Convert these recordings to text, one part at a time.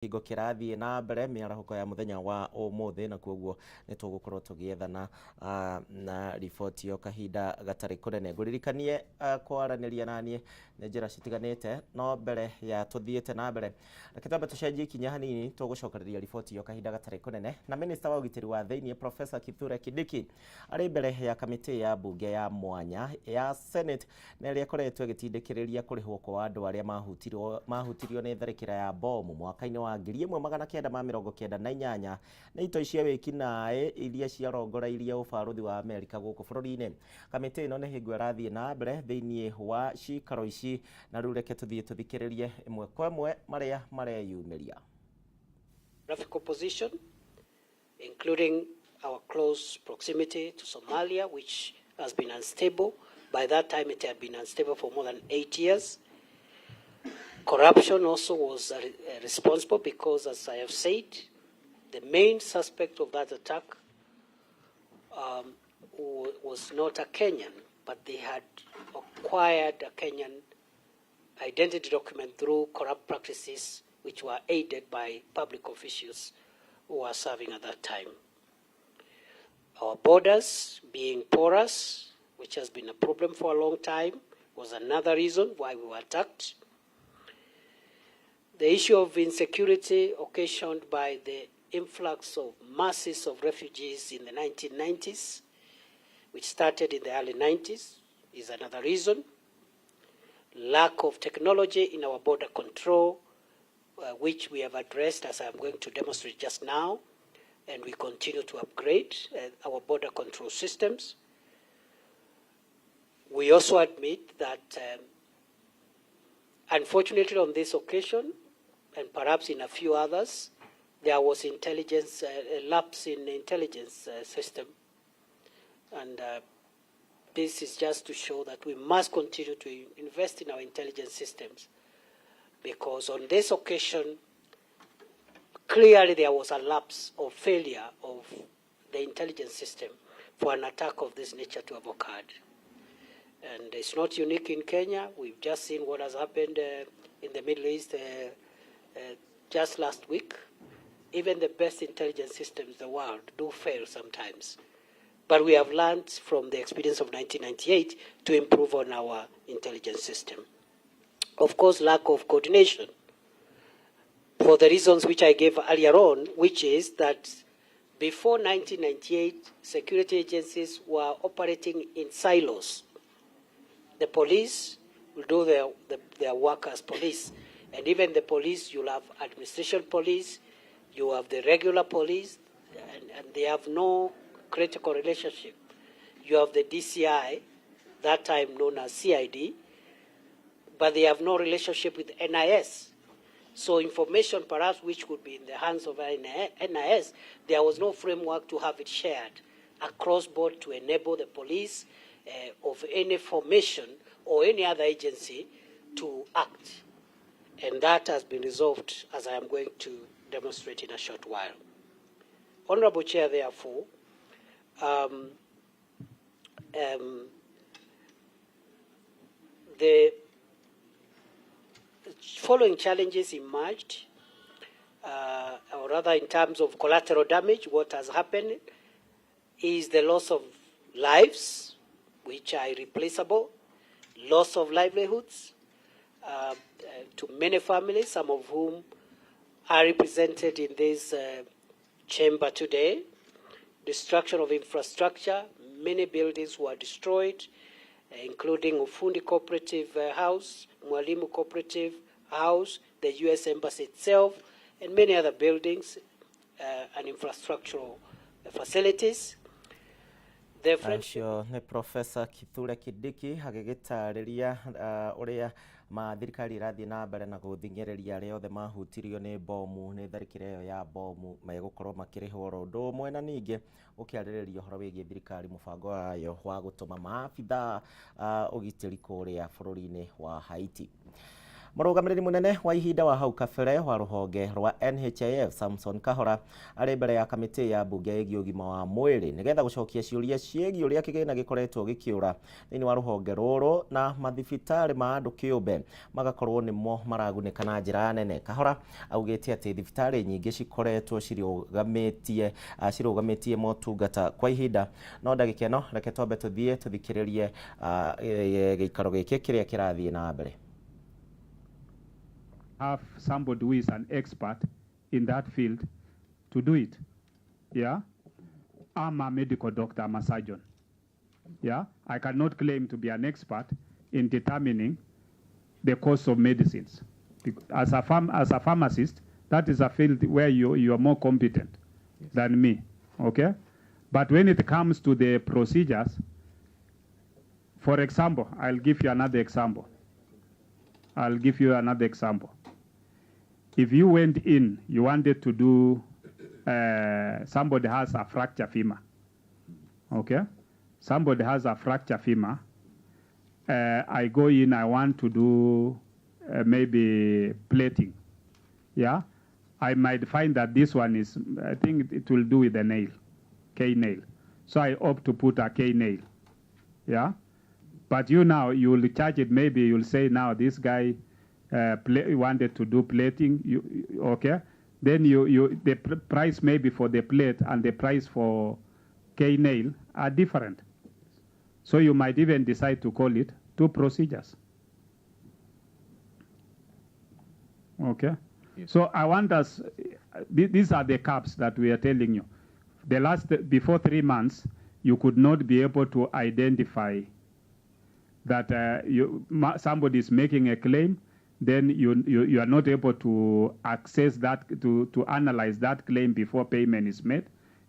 Hingo kirathie na mbere miarahũko ya muthenya wa ũmũthĩ na kwoguo nĩ tũgũkorwo tũgĩethana na riboti yo kahinda gatarĩ kũnene. Ngũririkanie kwaranĩria naniĩ nĩ njĩra citiganĩte, no mbere ya tũthiĩte na mbere reke twambe tũcenjie ikinya hanini, tũgũcokereria riboti yo kahinda gatarĩ kũnene. Na minista wa ũgitĩri wa thĩinĩ Profesa Matuura-ini arĩ mbere ya kamĩtĩ ya mbunge ya mwanya ya Senate na ĩrĩa ĩkoretwo ĩgĩtindĩkĩrĩria kũrĩhwo kwa andũ arĩa mahutirio nĩ tharĩkĩra ya bomu mwaka-inĩ wa 1998 na ito cia wĩkinaĩ iria ciarongorairie ũbarũthi wa Amerika gũkũ bũrũri-inĩ. Kamĩtĩ ĩno nĩ hingo ĩrathiĩ na mbere thĩinĩ wa cikaro ici, na rĩu reke tũthiĩ tũthikĩrĩrie ĩmwe kwa ĩmwe marĩa mareyumĩria. Geographical position, including our close proximity to Somalia, which has been unstable. By that time, it had been unstable for more than 8 years. Corruption also was responsible because, as I have said, the main suspect of that attack was not a Kenyan, but they had acquired a Kenyan identity document through corrupt practices which were aided by public officials who were serving at that time. Our borders being porous, which has been a problem for a long time, was another reason why we were attacked. The issue of insecurity occasioned by the influx of masses of refugees in the 1990s, which started in the early 90s, is another reason. Lack of technology in our border control, which we have addressed, as I'm going to demonstrate just now, and we continue to upgrade our border control systems. We also admit that, unfortunately on this occasion, and perhaps in a few others, there was intelligence, a lapse in the intelligence system. And this is just to show that we must continue to invest in our intelligence systems, because on this occasion, clearly there was a lapse or failure of the intelligence system for an attack of this nature to have occurred. And it's not unique in Kenya. We've just seen what has happened in the Middle East just last week. Even the best intelligence systems in the world do fail sometimes. But we have learned from the experience of 1998 to improve on our intelligence system. Of course, lack of coordination, for the reasons which I gave earlier on, which is that before 1998, security agencies were operating in silos. The police will do their work as police. And even the police, you'll have administration police, you have the regular police, and they have no critical relationship. You have the DCI, that time known as CID, but they have no relationship with NIS. So information perhaps which could be in the hands of NIS, there was no framework to have it shared across board to enable the police of any formation or any other agency to act. And that has been resolved, as I am going to demonstrate in a short while. Honorable Chair, therefore, the following challenges emerged, or rather in terms of collateral damage. What has happened is the loss of lives, which are irreplaceable, loss of livelihoods to many families, some of whom are represented in this chamber today, destruction of infrastructure. Many buildings were destroyed, including Ufundi Cooperative House, Mwalimu Cooperative House, the U.S. Embassy itself, and many other buildings and infrastructural facilities. Acio nĩ Profesa Matuura-ini agĩgĩtarĩria ũrĩa thirikari ĩrathiĩ na mbere na gũthing'ĩrĩria arĩa othe mahutirio nĩ bomu, nĩ tharĩkĩra ĩyo ya bomu, megũkorwo makĩrĩhwo oro ũndũ ũmwe, na ningĩ ũkĩarĩrĩria ũhoro wĩgiĩ thirikari mũbango wayo wa gũtũma maabithaa ũgitĩri kũrĩa bũrũri-inĩ wa Haiti. Mũrũgamĩrĩri mũnene wa ihinda wa hau kabere wa rũhonge rwa NHIF Samson Kahora arĩ mbere ya kamĩtĩ ya mbunge ĩgiĩ ũgima wa mwĩrĩ nĩgetha gũcokia ciũria ciĩgiĩ ũrĩa kĩgĩna gĩkoretwo gĩkĩũra thĩinĩ wa rũhonge rũrũ na mathibitarĩ ma andũ kĩũmbe magakorwo nĩmo maragunĩka na njĩra nene. Kahora augĩte atĩ thibitarĩ nyingĩ cikoretwo cirũgamĩtie motungata kwa ihinda. No ndagĩka ĩno reke twambe tũthiĩ tũthikĩrĩrie gĩikaro gĩkĩ kĩrĩa kĩrathiĩ na mbere. Have somebody who is an expert in that field to do it. Yeah, I'm a medical doctor, I'm a surgeon. Yeah, I cannot claim to be an expert in determining the cost of medicines. As a pharmacist, that is a field where you are more competent than me. Okay, but when it comes to the procedures, for example, I'll give you another example. If you went in, you wanted to do, somebody has a fracture femur, okay? Somebody has a fracture femur. I go in, I want to do maybe plating, yeah? I might find that this one is, I think it will do with a nail, K-nail. So I opt to put a K-nail, yeah? But you will charge it, maybe you'll say now this guy wanted to do plating, okay? Then the price maybe for the plate and the price for K-nail are different. So you might even decide to call it two procedures. Okay? Yes. So I want us, these are the caps that we are telling you. Before 3 months, you could not be able to identify that somebody is making a claim, then you are not able to access that, to analyze that claim before payment is made.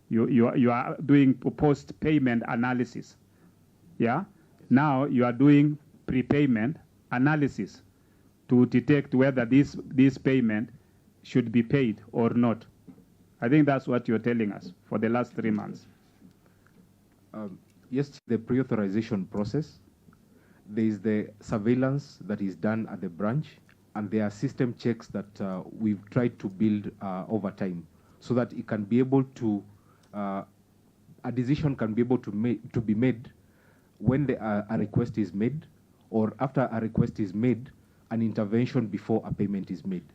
You are doing post-payment analysis. Yeah? Now you are doing prepayment analysis to detect whether this payment should be paid or not. I think that's what you're telling us for the last 3 months. Yes, the pre-authorization process. There is the surveillance that is done at the branch, and there are system checks that we've tried to build over time, so that it can be able to, a decision can be able to be made when a request is made, or after a request is made, an intervention before a payment is made.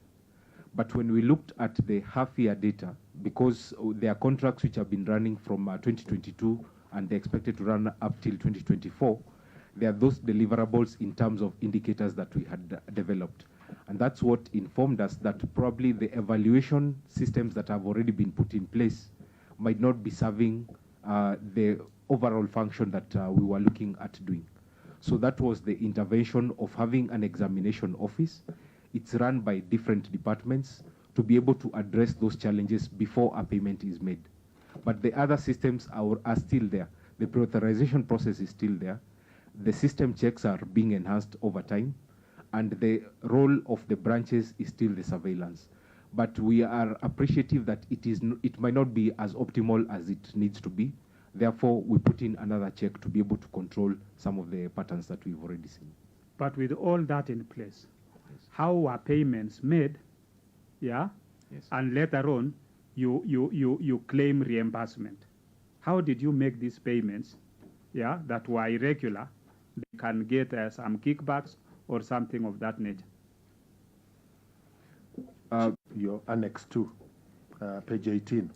But when we looked at the half-year data, because there are contracts which have been running from 2022 and they're expected to run up till 2024, there are those deliverables in terms of indicators that we had developed. And that's what informed us that probably the evaluation systems that have already been put in place might not be serving the overall function that we were looking at doing. So that was the intervention of having an examination office. It's run by different departments to be able to address those challenges before a payment is made. But the other systems are still there. The pre-authorization process is still there. The system checks are being enhanced over time, and the role of the branches is still the surveillance. But we are appreciative that it might not be as optimal as it needs to be. Therefore, we put in another check to be able to control some of the patterns that we've already seen. But with all that in place, yes, how were payments made? Yeah, yes. And later on, you claim reimbursement. How did you make these payments? Yeah, that were irregular. They can get some kickbacks or something of that nature. Your Annex 2, page 18.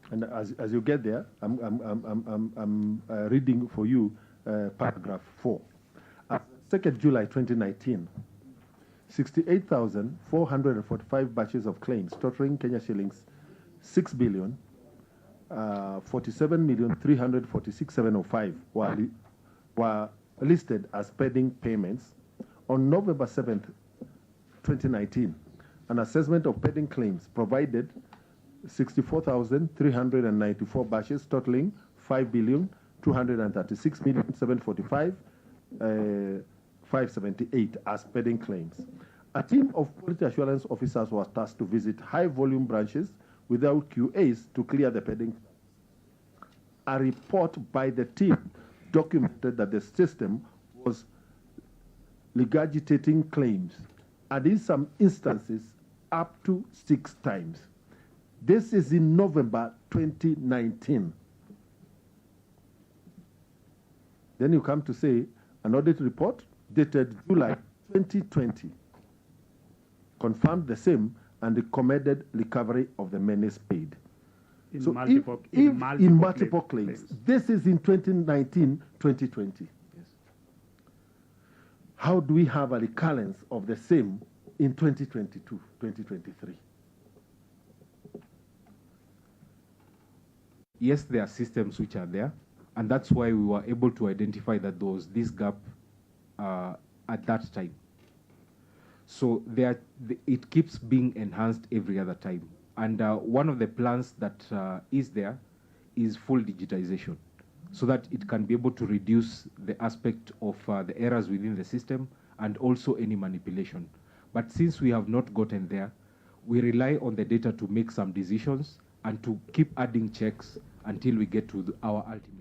And as you get there, I'm reading for you paragraph 4. As 2nd July 2019, 68,445 batches of claims totaling Kenya shillings 6,047,346,705 were listed as pending payments. On November 7th, 2019, an assessment of pending claims provided 64,394 batches totaling 5,236,745,578 as pending claims. A team of quality assurance officers was tasked to visit high-volume branches without QAs to clear the pending. a report by the team documented that the system was regurgitating claims, and in some instances, up to 6 times. This is in November 2019. Then you come to say an audit report dated July 2020 confirmed the same and recommended recovery of the monies paid. In So multiple claims. This is in 2019, 2020. Yes. How do we have a recurrence of the same in 2022, 2023? Yes, there are systems which are there, and that's why we were able to identify that there was this gap at that time. So it keeps being enhanced every other time. And one of the plans that is there is full digitization, so that it can be able to reduce the aspect of the errors within the system and also any manipulation. But since we have not gotten there, we rely on the data to make some decisions and to keep adding checks until we get to our ultimate.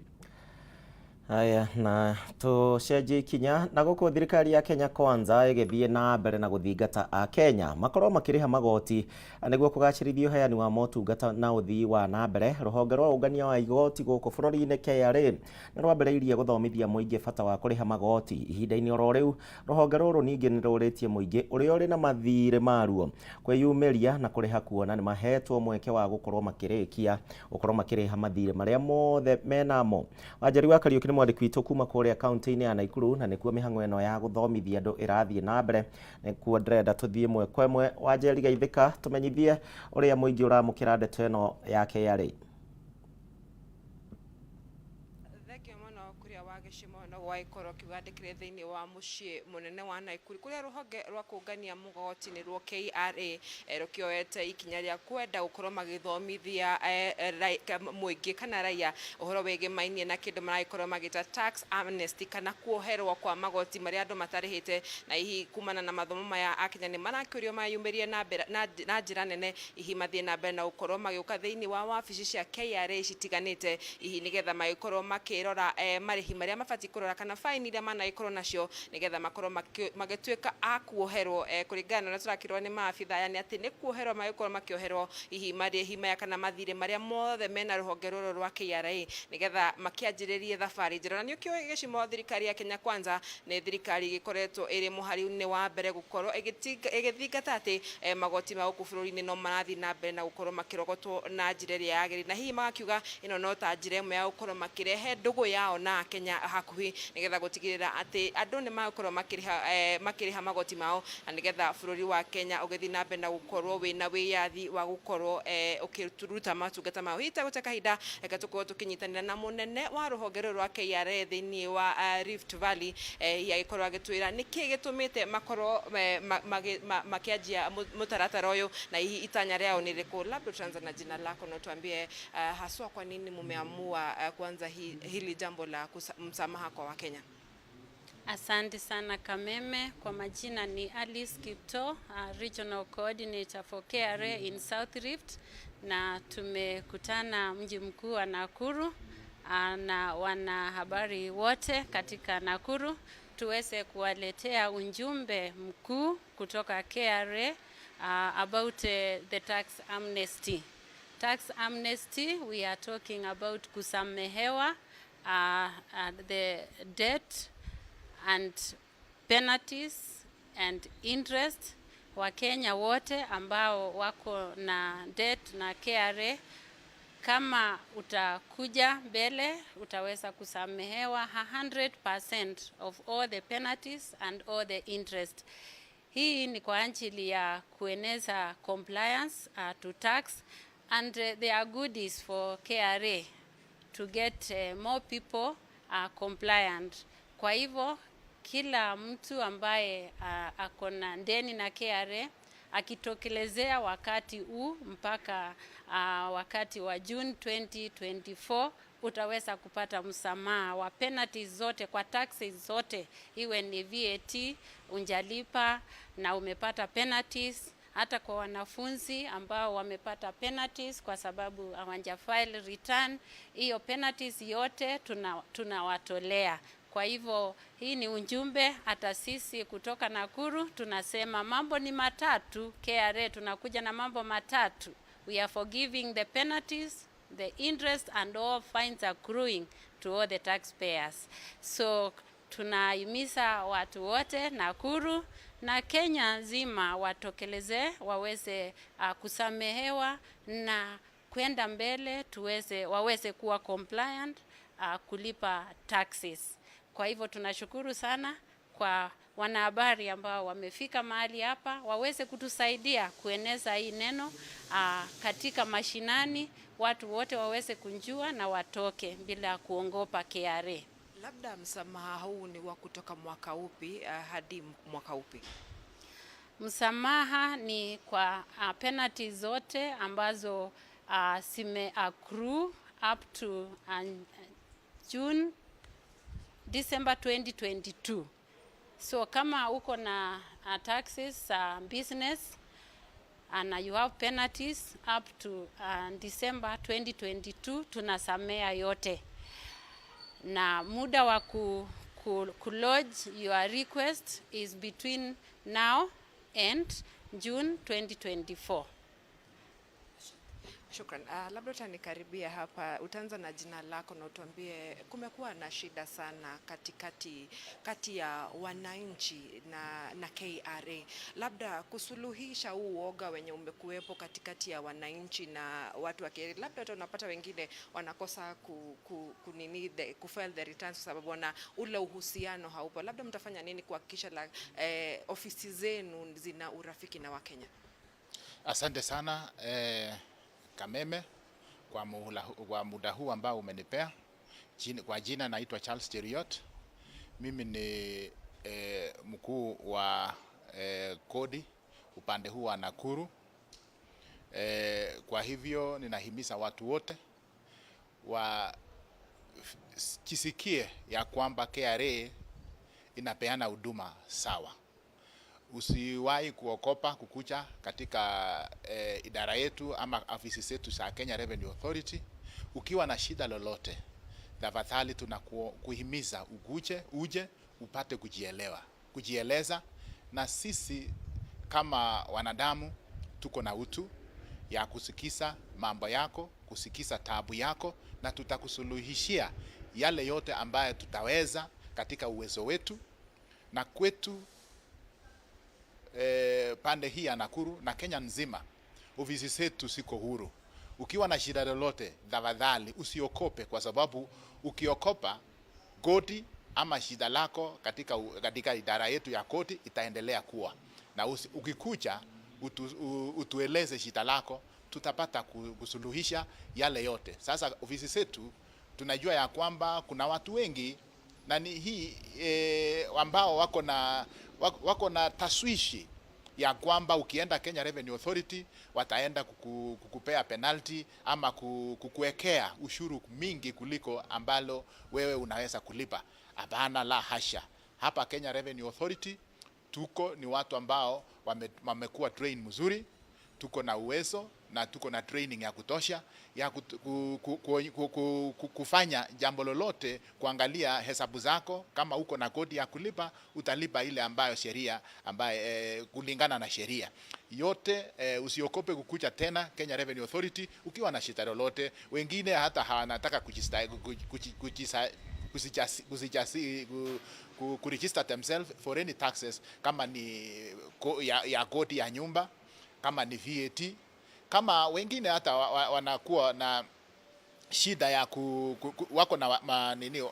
Aya na tucenjie ikinya na guku thirikari ya Kenya Kwanza igithie na mbere na guthingata a Kenya makorwo makiriha magoti niguo kugacirithio heani wa motungata na uthii wa na mbere. Ruhonge rwa ungania wa igoti guku bururi-ini KRA ni rwambĩrĩirie guthomithia muingi bata wa kuriha magoti. Ihinda-inĩ oro riu ruhonge ruru ningi ni ruritie muingi uria uri na mathire maruo kwiyumiria na kuriha kuona ni mahetwo mweke wa gukorwo makirikia gukorwo makiriha mathire maria mothe menamo. Wanjari wa Kariuki mwandiki witũ kuma kũrĩa kaunti-inĩ ya Naikuru na nĩkuo mĩhang'o ĩno ya gũthomithia andũ ĩrathiĩ na mbere. Nĩkuo ndĩrenda tũthiĩ ĩmwe kwa ĩmwe. Wanjeri Gaithĩka, tũmenyithie ũrĩa mũingĩ ũramũkĩra ndeto ĩno ya KRA. Waikoro kiwandikire thiini wa mucii munene wa Naikuru kuria ruhonge rwa kungania mugoti ni ruo KRA rukioete ikinya ria kwenda gukorwo magithomithia muingi kana raia uhoro wege mainie na kindu maraikorwo magita tax amnesty kana kuoherwa kwa magoti maria andu matarihite na ihi kumana na mathomo maya akinya ni marakiurio mayumirie na njira nene ihi mathie na mbere na gukorwo magiuka thiini wa wabici cia KRA citiganite ihi nigetha magikorwo makirora marihi maria mabati kurora kana fine iria manaikorwo nacio nigetha makorwo magituika akuoherwo kuringana na turakirwo ni maabitha yani ati ni kuoherwo magikorwo makioherwo ihi marihi maya kana mathire maria mothe mena ruhonge ruru rwa KRA nigetha makianjiririe thabari njira. Na nikio gicimo thirikari ya Kenya Kwanza ni thirikari gikoretwo iri muhari-ini wa mbere gukorwo igithingata ati magoti ma guku bururi-ini no marathi na mbere na gukorwo makirogotwo na njira iria yagirire, na hihi magakiuga ino no ta njira imwe ya gukorwo makirehe ndugu yao na Kenya hakuhi nigetha gutigirira ati andu ni makorwo makiriha magoti mao na nigetha bururi wa Kenya ugithi na mbere na gukorwo wina wiyathi wa gukorwo ukituruta matungata mao. Hita guteka hinda tukorwo tukinyitanira na munene wa ruhonge rwa KRA thiini wa Rift Valley yagikorwo agitwira niki gitumite makorwo makianjia mutaratara uyu na hihi itanya riao ni riku. Labda tuanze na jina lako na tuambie haswa kwa nini mumeamua kuanza hili jambo la msamaha kwa Wakenya. Asante sana Kameme. Kwa majina ni Alice Kipto, Regional Coordinator for KRA in South Rift, na tumekutana mji mkuu wa Nakuru na wanahabari wote katika Nakuru tuweze kuwaletea ujumbe mkuu kutoka KRA about the tax amnesty. Tax amnesty, we are talking about kusamehewa the debt and penalties and interest. Wakenya wote ambao wako na debt na KRA, kama utakuja mbele utaweza kusamehewa 100% of all the penalties and all the interest. Hii ni kwa ajili ya kueneza compliance to tax, and there are goodies for KRA to get more people compliant. Kwa hivyo kila mtu ambaye akona ndeni na KRA akitokelezea wakati huu mpaka wakati wa June 2024 utaweza kupata msamaha wa penalties zote kwa taxes zote, iwe ni VAT unjalipa na umepata penalties hata kwa wanafunzi ambao wamepata penalties kwa sababu hawanja file return, hiyo penalties yote tunawatolea. Kwa hivyo hii ni ujumbe, hata sisi kutoka Nakuru tunasema mambo ni matatu. KRA tunakuja na mambo matatu. We are forgiving the penalties, the interest and all fines accruing to all the taxpayers. So tunahimiza watu wote Nakuru na Kenya nzima watokeleze, waweze kusamehewa na kwenda mbele, waweze kuwa compliant kulipa taxes. Kwa hivyo tunashukuru sana kwa wanahabari ambao wamefika mahali hapa, waweze kutusaidia kueneza hii neno katika mashinani, watu wote waweze kunjua na watoke bila kuongopa KRA. Labda msamaha huu ni wa kutoka mwaka upi hadi mwaka upi? Msamaha ni kwa penalty zote ambazo sime accrue up to December 2022. So kama uko na taxes business and you have penalties up to December 2022, tunasamea yote. Na muda wa lodge your request is between now and June 2024. Shukran. Labda utanikaribia hapa, utaanza na jina lako na utuambie kumekuwa na shida sana kati ya wananchi na KRA. Labda kusuluhisha huu uoga wenye umekuwepo katikati ya wananchi na watu wa KRA. Labda tunapata wengine wanakosa kufile the returns kwa sababu na ule uhusiano haupo. Labda mtafanya nini kuhakikisha ofisi zenu zina urafiki na Wakenya? Asante sana Kameme kwa muda huu ambao umenipea. Kwa jina naitwa Charles Cheriot. Mimi ni mkuu wa kodi upande huu wa Nakuru. Kwa hivyo ninahimiza watu wote wakisikie ya kwamba KRA inapeana huduma sawa. Usiwahi kuokopa kukuja katika idara yetu ama ofisi zetu za Kenya Revenue Authority. Ukiwa na shida lolote, tafadhali tunakuhimiza uje upate kujieleza, na sisi kama wanadamu tuko na utu ya kusikiza mambo yako, kusikiza taabu yako, na tutakusuluhishia yale yote ambaye tutaweza katika uwezo wetu. Na kwetu pande hii ya Nakuru na Kenya nzima, ofisi zetu siko huru. Ukiwa na shida lolote, tafadhali usiokope, kwa sababu ukiokopa kodi ama shida lako katika idara yetu ya kodi itaendelea kuwa. Na ukikuja utueleze shida lako, tutapata kusuluhisha yale yote. Sasa ofisi zetu tunajua ya kwamba kuna watu wengi na ni hii ambao wako na taswishi ya kwamba ukienda Kenya Revenue Authority wataenda kukupea penalty ama kukuwekea ushuru mingi kuliko ambalo wewe unaweza kulipa. Hapana, la hasha. Hapa Kenya Revenue Authority ni watu ambao wamekuwa train mzuri, tuko na uwezo na tuko na training ya kutosha ya kufanya jambo lolote, kuangalia hesabu zako. Kama uko na kodi ya kulipa, utalipa ile ambayo sheria kulingana na sheria yote. Usiokope kukuja tena Kenya Revenue Authority ukiwa na shida lolote. Wengine hata hawanataka kuregister themselves for any taxes, kama ni ya kodi ya nyumba, kama ni VAT, kama wengine hata wanakuwa na shida ya wako na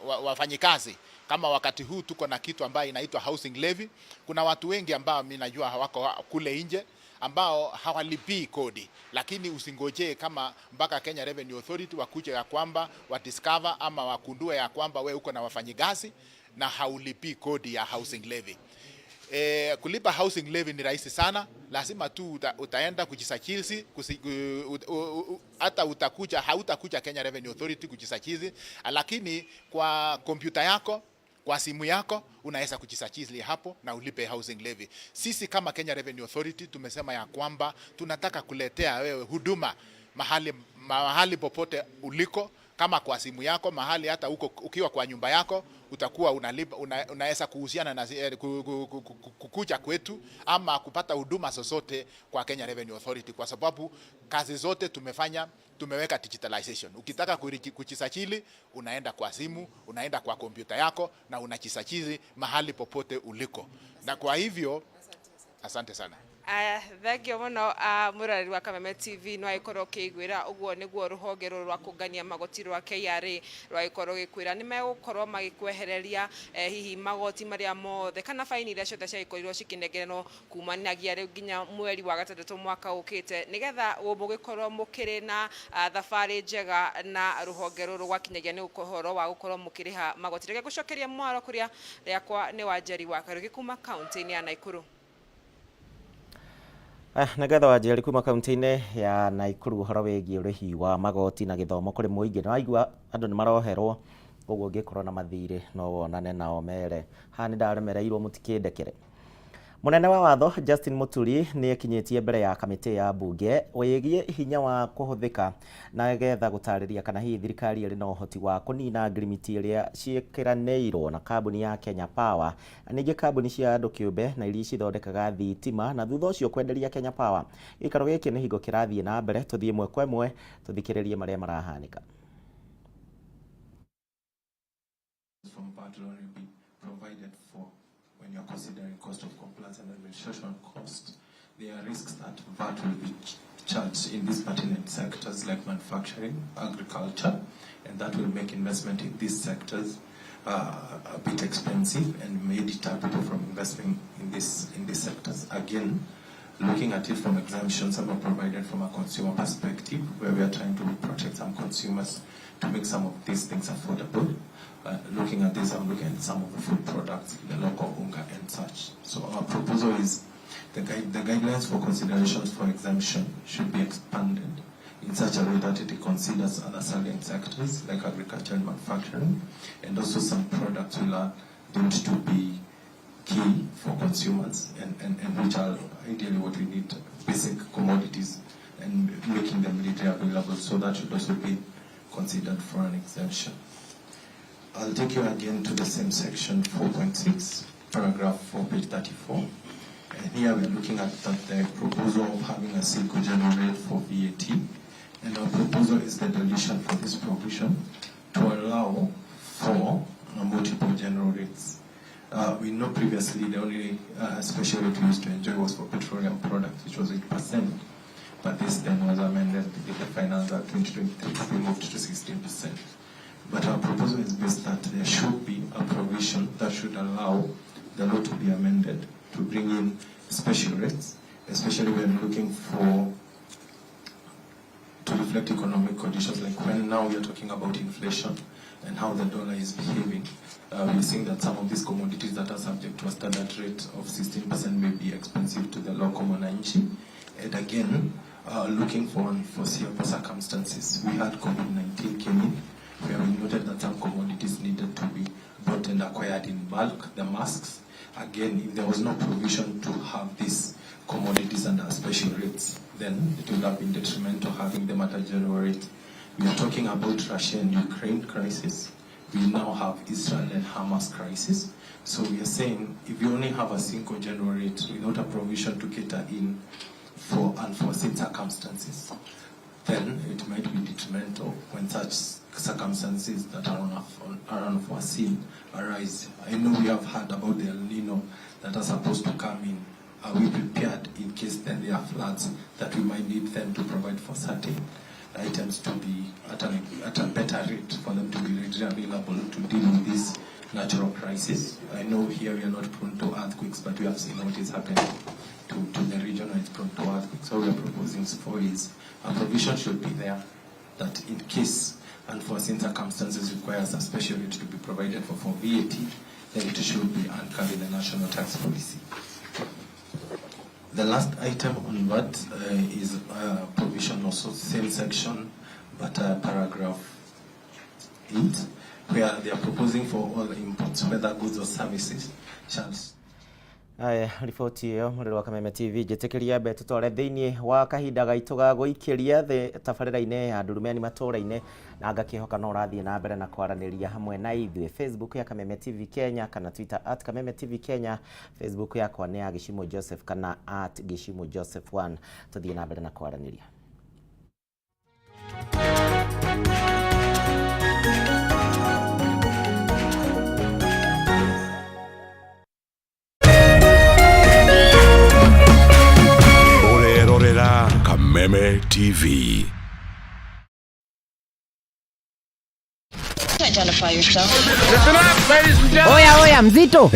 wafanyikazi. Kama wakati huu tuko na kitu ambayo inaitwa housing levy. Kuna watu wengi ambao mimi najua hawako kule nje ambao hawalipi kodi, lakini usingojee kama mpaka Kenya Revenue Authority wakuje ya kwamba discover ama wakundue ya kwamba we uko na wafanyikazi na haulipi kodi ya housing levy. Kulipa housing levy ni rahisi sana. Lazima tu utaenda kujisajili, hata hautakuja Kenya Revenue Authority kujisajili, lakini kwa kompyuta yako Kwa simu yako unaweza kujisajili hapo na ulipe housing levy. Sisi kama Kenya Revenue Authority tumesema ya kwamba tunataka kuletea wewe huduma mahali popote uliko, kama kwa simu yako, mahali hata ukiwa kwa nyumba yako utakuwa unaweza kuhusiana na kukuja kwetu ama kupata huduma zozote kwa Kenya Revenue Authority, kwa sababu kazi zote tumeweka digitalization. Ukitaka kujisajili unaenda kwa simu, unaenda kwa kompyuta yako na unajisajili mahali popote uliko. Na kwa hivyo asante sana. Thengio muno murari wa Kameme TV no ikorwo kigwira uguo niguo ruhonge rwa kungania magoti rwa KRA rwa ikorwo gikwira ni megukorwo magikwehereria hihi magoti maria mothe kana faini iria ciothe cia ikorirwo cikinegerano kumanagia riu nginya mweri wa gatatũ mwaka ukite nigetha mugikorwo mukiri na thafari njega na ruhonge ruru rwakinyagia ni ukohoro wa gukorwo mukiriha magoti. Reke gucokeria mwaro kuria riakwa ni Wanjeri wa Karugi kuma kaunti-ini ya Naikuru. Nagetha Wanjeri kuma kaunti-ini ya Naikuru horo wigie urihi wa magoti na githomo kuri muingi ni waigua andu ni maroherwo uguo ngikorwo na mathiri no wonane nao mere ha ni ndaremereirwo mutikindekere. Munene wa watho Justin Muturi ni ekinyitie mbere ya kamiti ya bunge wigie hinya wa kuhuthika na getha gutariria kana hihi thirikari iri na uhoti wa kunina agreement iria ciikiraneirwo na kambuni ya Kenya Power ningi kambuni cia andu kiumbe na iria cithondekaga thitima na thutha ucio kwenderia Kenya Power. Ikaro giki ni higo kirathie na mbere tuthie mwe kwa mwe tuthikiririe maria marahanika. When you're considering cost of compliance and administration cost, there are risks that VAT will be charged in these pertinent sectors like manufacturing, agriculture, and that will make investment in these sectors a bit expensive and may deter people from investing in these sectors. Again, looking at it from exemptions that were provided from a consumer perspective, where we are trying to protect some consumers to make some of these things affordable. Looking at this, I'm looking at some of the food products, the local unga and such. So our proposal is the guidelines for considerations for exemption should be expanded in such a way that it considers other salient sectors like agriculture and manufacturing, and also some products which are deemed to be key for consumers and which are ideally what we need, basic commodities, and making them readily available. So that should also be considered for an exemption. I'll take you again to the same section 4.6, paragraph 4, page 34. And here we're looking at the proposal of having a single general rate for VAT. And our proposal is the deletion for this provision to allow for multiple general rates. We know previously the only special rate we used to enjoy was for petroleum products, which was 8%. But this then was amended in the Finance Act 2023, we moved to 16%. But our proposal is based that there should be a provision that should allow the law to be amended to bring in special rates, especially when looking to reflect economic conditions, like when now we are talking about inflation and how the dollar is behaving. We're seeing that some of these commodities that are subject to a standard rate of 16% may be expensive to the local mwananchi. And again, looking for unforeseeable circumstances. We had COVID-19 came in, where we noted that some commodities needed to be bought and acquired in bulk, the masks. Again, if there was no provision to have these commodities under special rates, then it would have been detrimental having them at a general rate. We are talking about Russia and Ukraine crisis. We now have Israel and Hamas crisis. So we are saying if you only have a single general rate without a provision to cater in for unforeseen circumstances, then it might be detrimental when such circumstances that are unforeseen arise. I know we have heard about the El Nino that are supposed to come in. Are we prepared in case then there are floods that we might need them to provide for certain items to be at a better rate for them to be readily available to deal with this natural crisis? I know here we are not prone to earthquakes, but we have seen what is happening to the region where it's prone to earthquakes. So we are proposing for is a provision should be there that in case unforeseen circumstances requires a special rate to be provided for VAT, then it should be anchored in the national tax policy. The last item on VAT is provision, also same section, but paragraph 8. where they are proposing for all imports, whether goods or services, Charles. Aya, riboti iyo muri wa Kameme TV jitikiria be tutore thiini wa kahinda gaitu ga guikiria the tabarira-ini ya Ndurumeni Matuura-ini na ngakihoka no rathie na mbere na kwaraniria hamwe na ithuĩ. Facebook ya Kameme TV Kenya kana Twitter @Kameme TV Kenya, Facebook yakwa ni ya Gishimo Joseph kana @Gishimo Joseph 1. Tuthie na mbere na kwaraniria. Kameme TV. Identify yourself. Listen up, ladies and gentlemen. Oya mzito.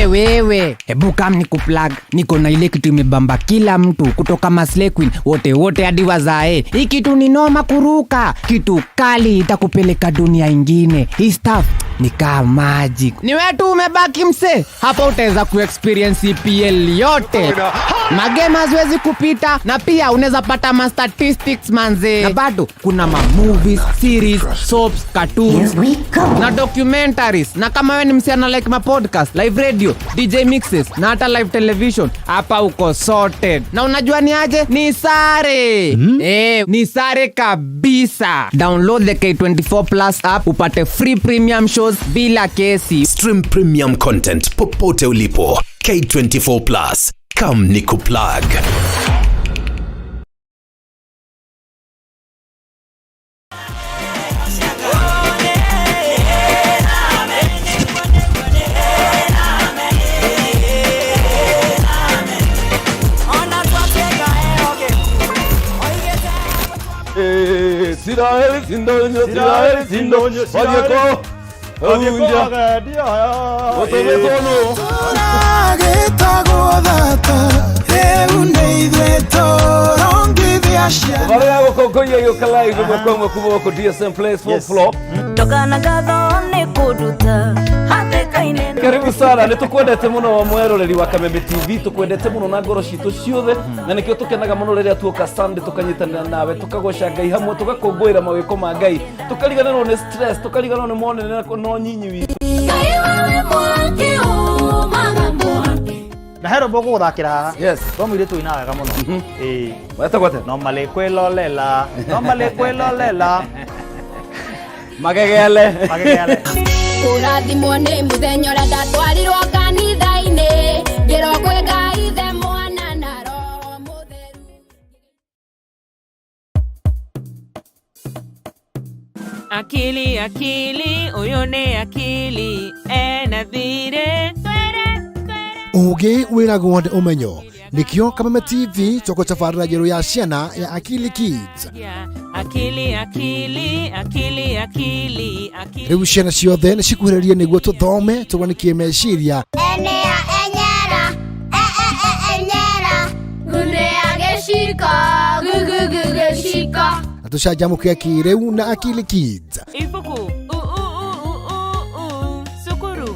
Wewe, hebu kam nikuplug. Niko na ile kitu imebamba kila mtu kutoka Maslay Queen wote hadi wazae. Hii kitu ni noma kuruka. Kitu kali itakupeleka dunia ingine. Hii stuff ni kama magic. Ni wewe tu umebaki mse. Hapa utaweza kuexperience EPL yote. Magame haziwezi kupita na pia unaweza pata ma statistics manze. Na bado kuna ma movies, series, soaps, cartoons na documentaries. Na kama wewe ni msichana like ma podcast, live radio, DJ mixes na hata live television, hapa uko sorted. Na unajua ni aje? Ni sare. Ni sare kabisa. Download the K24 Plus app upate free premium shows bila kesi. Stream premium content popote ulipo. K24 Plus. Come nikuplug. Karibu sana, nitukwendete muno wa mweroreri wa Kameme TV, tukwendete muno na ngoro citu ciothe, na nikio tukenaga muno riria tuoka Sunday tukanyitanira nawe, tukagoca Ngai hamwe, tugakungwira mawiko ma Ngai, tukariganirwo ni stress, tukariganirwo ni monene no nyinyi witu. Na hero bogo guthakira. Yes. Romu ile tu inaga muno. Weta gwate. No male kwelolela. Magegele. Urathimwo nĩ mũthenya ũrĩa ndatwarirwo kanitha-inĩ ngĩrwo kwĩ Ngai ithe mwana na roho mũtheru. Akili ũyũ nĩ akili ena thirĩ Ũgĩ wĩragwo nĩ ũmenyo. Nikio Kameme TV toko tabarĩra njerũ ya ciana ya Akili Kids. Akili. Rĩu ciana ciothe nĩ cikuhĩrĩrie nĩguo tũthome tũganikie meciria. Enyera gunea gĩciko gĩciko. Na tũcanjamũke kĩrĩu na Akili Kids. Ibuku sukuru.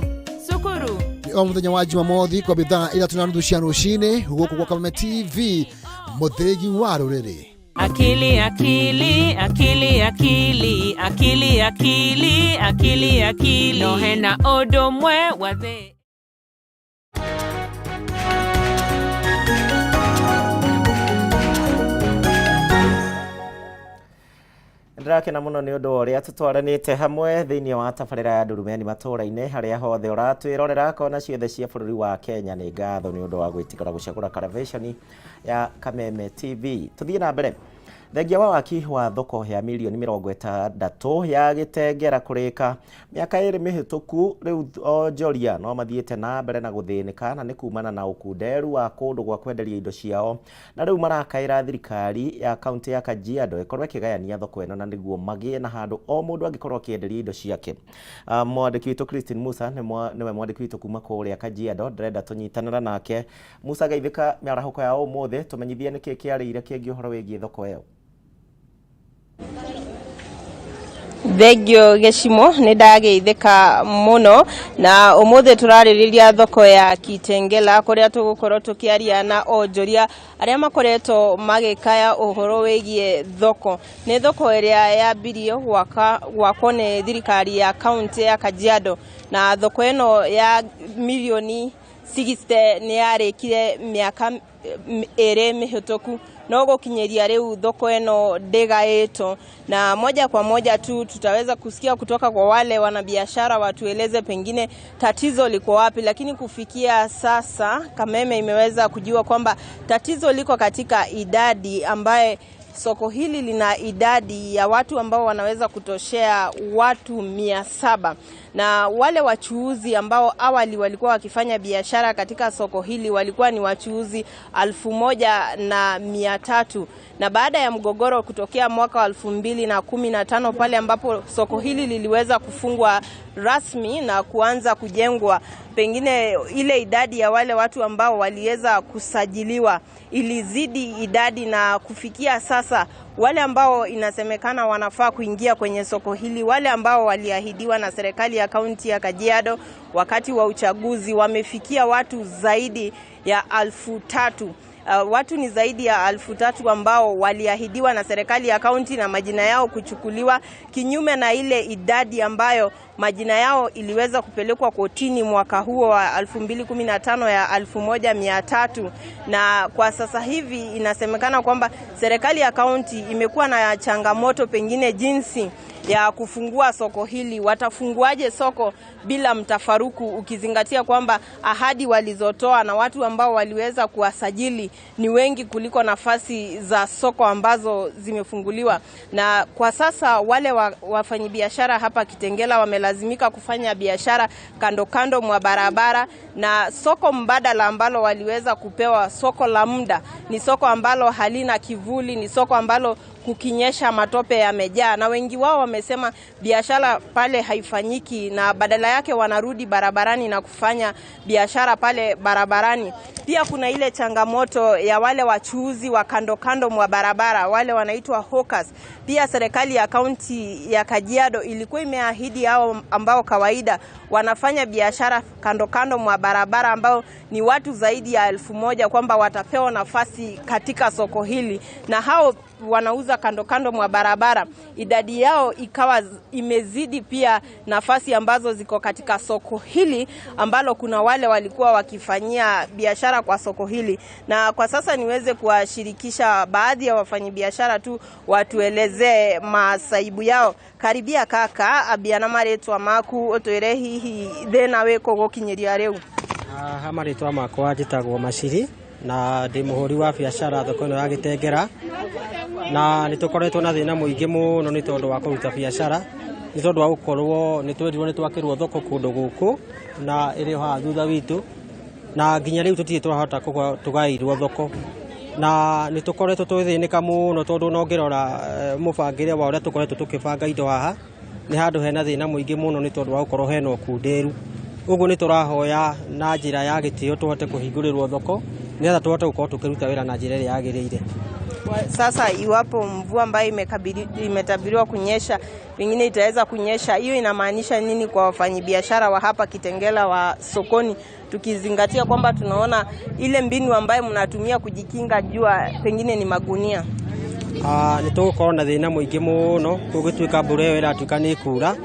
O mũthenya wa Jumamothi kwa bidhaa 3:30 cia rũcinĩ gũkũ kwa Kameme TV, mũthĩgi wa rũrĩrĩ. Akili no hena ũndũ mwe wa thĩ. Ndĩrakena muno nĩ ũndũ ũrĩa tũtwaranĩte hamwe thĩinĩ wa tabarĩra ya Ndurumeni Matuura-ini harĩa hothe ũratwĩrorera kona ciothe cia bũrũri wa Kenya. Nĩ ngatho nĩ ũndũ wa gwĩtĩkĩra gũcagũra televisheni ya Kameme TV. Tũthiĩ na mbere. Thengia wa waki wa thoko ya milioni 60 ya gĩtengera kũrĩka mĩaka ĩrĩ mĩhĩtũku, rĩu onjoria no mathiĩte na mbere na gũthĩnĩka na nĩ kumana na ũkunderu wa kũndũ gwa kwenderia indo ciao, na rĩu marakaĩra thirikari ya kaunti ya Kajiado ĩkorwo ĩkĩgayania thoko ĩno na nĩguo magĩe na handũ o mũndũ angĩkorwo akĩenderia indo ciake. Mwandĩki witũ Christine Musa nĩwe mwandĩki witũ kuma kũrĩa Kajiado, ndĩrenda tũnyitanĩra nake. Musa, geithĩka mĩarahũko ya ũmũthĩ, tũmenyithie nĩkĩ kĩarĩire kĩngĩ ũhoro wĩgiĩ thoko ĩyo. Thegio gecimo nĩ ndageithĩka mũno na ũmũthĩ tũrarĩrĩria thoko ya Kitengela kũrĩa tũgũkorwo tũkĩaria na onjoria arĩa makoretwo magĩkaya ũhoro wĩgiĩ thoko. Nĩ thoko ĩrĩa yambirio gwakwo nĩ thirikari ya kaunti ya Kajiado na thoko ĩno ya milioni 60 nĩ yarĩkire mĩaka ĩrĩ mĩhĩtũku. No gũkinyĩria rĩu thoko ĩno ndĩgaĩtwo na moja kwa moja tu tutaweza kusikia kutoka kwa wale wanabiashara watueleze pengine tatizo liko wapi, lakini kufikia sasa Kameme imeweza kujua kwamba tatizo liko katika idadi ambaye soko hili lina idadi ya watu ambao wanaweza kutoshea watu 700 na wale wachuuzi ambao awali walikuwa wakifanya biashara katika soko hili walikuwa ni wachuuzi 1300 na baada ya mgogoro kutokea mwaka wa 2015 pale ambapo soko hili liliweza kufungwa rasmi na kuanza kujengwa, pengine ile idadi ya wale watu ambao waliweza kusajiliwa ilizidi idadi na kufikia sasa wale ambao inasemekana wanafaa kuingia kwenye soko hili, wale ambao waliahidiwa na serikali ya kaunti ya Kajiado wakati wa uchaguzi wamefikia watu zaidi ya 3000. Watu ni zaidi ya 3000 ambao waliahidiwa na serikali ya kaunti na majina yao kuchukuliwa kinyume na ile idadi ambayo majina yao iliweza kupelekwa kotini mwaka huo wa 2015 ya 1300 na kwa sasa hivi inasemekana kwamba serikali ya kaunti imekuwa na changamoto pengine jinsi ya kufungua soko hili. Watafunguaje soko bila mtafaruku ukizingatia kwamba ahadi walizotoa na watu ambao waliweza kuwasajili ni wengi kuliko nafasi za soko ambazo zimefunguliwa. Na kwa sasa wale wafanyabiashara hapa Kitengela wamelazimika kufanya biashara kando kando mwa barabara, na soko mbadala ambalo waliweza kupewa, soko la muda, ni soko ambalo halina kivuli, ni soko ambalo kukinyesha matope yamejaa, na wengi wao wamesema biashara pale haifanyiki na badala yake wanarudi barabarani na kufanya biashara pale barabarani. Pia kuna ile changamoto ya wale wachuuzi wa kando kando mwa barabara, wale wanaitwa hawkers. Pia serikali ya kaunti ya Kajiado ilikuwa imeahidi hao ambao kawaida wanafanya biashara kando kando mwa barabara ambao ni watu zaidi ya 1000 kwamba watapewa nafasi katika soko hili, na hao wanauza kando kando mwa barabara idadi yao ikawa imezidi pia nafasi ambazo ziko katika soko hili ambalo kuna wale walikuwa wakifanyia biashara kwa soko hili. Na kwa sasa niweze kuwashirikisha baadhi ya wafanyabiashara tu watueleze masaibu yao. Karibia kaka, abiana maretwa maku otwire hihi thina wiko gukinyiria riu. Maretwa makwa njitagwo Maciri na ndi muhuri wa biashara thoko ino ya Kitengela, na nitukoretwo na thina muingi muno ni tondu wa kuruta biashara, ni tondu wa gukorwo ni twendirwo ni twakirwo thoko kundu guku na iri ha thutha witu, na nginya riu tutire twahota tugairwo thoko, na nitukoretwo twithinika muno tondu no ngirora mubangire wa uria tukoretwo tukibanga indo haha ni handu hena thina muingi muno ni tondu wa gukorwo hena ukunderu. Uguo ni turahoya na njira ya gitio tuhote kuhingurirwo thoko niatha tuhote gukorwo tukiruta wira na njira ĩrĩa yagĩrĩire. Sasa iwapo mvua ambayo imetabiriwa kunyesha pengine itaweza kunyesha, hiyo inamaanisha nini kwa wafanyabiashara wa hapa Kitengela wa sokoni, tukizingatia kwamba tunaona ile mbinu ambayo mnatumia kujikinga jua pengine ni magunia? Ni tugukorwo na thina muingi muno gũgĩtuĩka mbura ĩyo ĩratuĩka nĩ kura,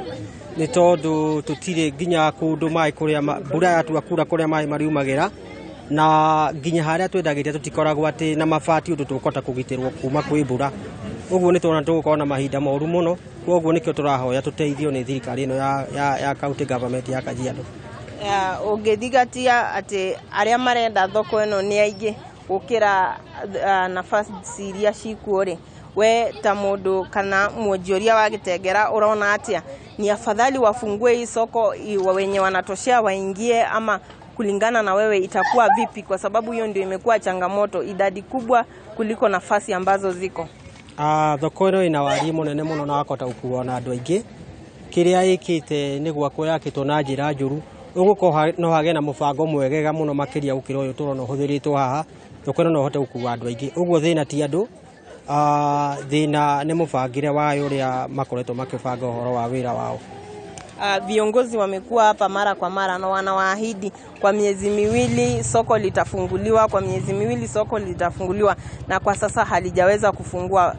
ni tondu tutire nginya kundu mai kuria mbura yatua kura kuria mai mariumagira, na nginya haria twendagĩria tutikoragwo ati na mabati undu tukota kugitirwo kuma kwi mbura. Uguo ni twana tugukorwo na mahinda moru muno, koguo nikio turahoya tuteithio ni thirikari ino ya county government ya Kajiado. Ungithigatia ati aria marenda thoko ino ni aingĩ gukira nafasi iria cikuo-ri, we ta mundu kana mwonjoria wa Kitengela urona atia ni afadhali wafungue hii soko wenye wanatoshea waingie, ama kulingana na wewe itakuwa vipi? Kwa sababu hiyo ndio imekuwa changamoto, idadi kubwa kuliko nafasi ambazo ziko. Thoko ino ina wari munene muno na wakota ukuwa na andu aingi. Kiria ikite ni gwakwo yakitwo na njira njuru, uguko no hage na mubango mwegega muno makiria gukira uyu turona huthiritwo haha, thoko ino no hote ukuwa andu aingi. Uguo thina ti andu, thina nĩ mũbangĩre wayo ũrĩa makoretwo makĩbanga ũhoro wa wĩra wao. Viongozi wamekuwa hapa mara kwa mara na wanawaahidi kwa miezi miwili soko litafunguliwa, kwa miezi miwili soko litafunguliwa, na kwa sasa halijaweza kufungua.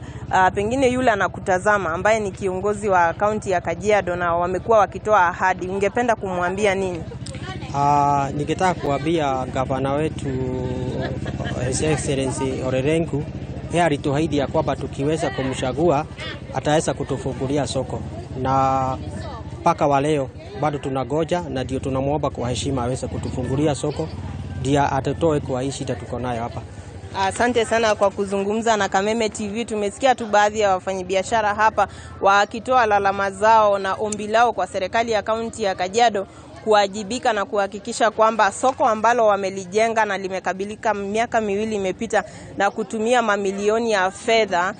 Pengine yule anakutazama ambaye ni kiongozi wa kaunti ya Kajiado na wamekuwa wakitoa ahadi, ungependa kumwambia nini? Ningetaka kuambia gavana wetu His Excellency Ole Lenku, yeye alituahidi ya kwamba tukiweza kumchagua ataweza kutufungulia soko, na mpaka wa leo bado tunagoja, na ndio tunamuomba kwa heshima aweze kutufungulia soko ndio atatoe kwa hii shida tuko nayo hapa. Asante sana kwa kuzungumza na Kameme TV. Tumesikia tu baadhi ya wafanyabiashara hapa wakitoa lalama zao na ombi lao kwa serikali ya kaunti ya Kajiado kuwajibika na kuhakikisha kwamba soko ambalo wamelijenga na limekabilika miaka miwili imepita na kutumia mamilioni ya fedha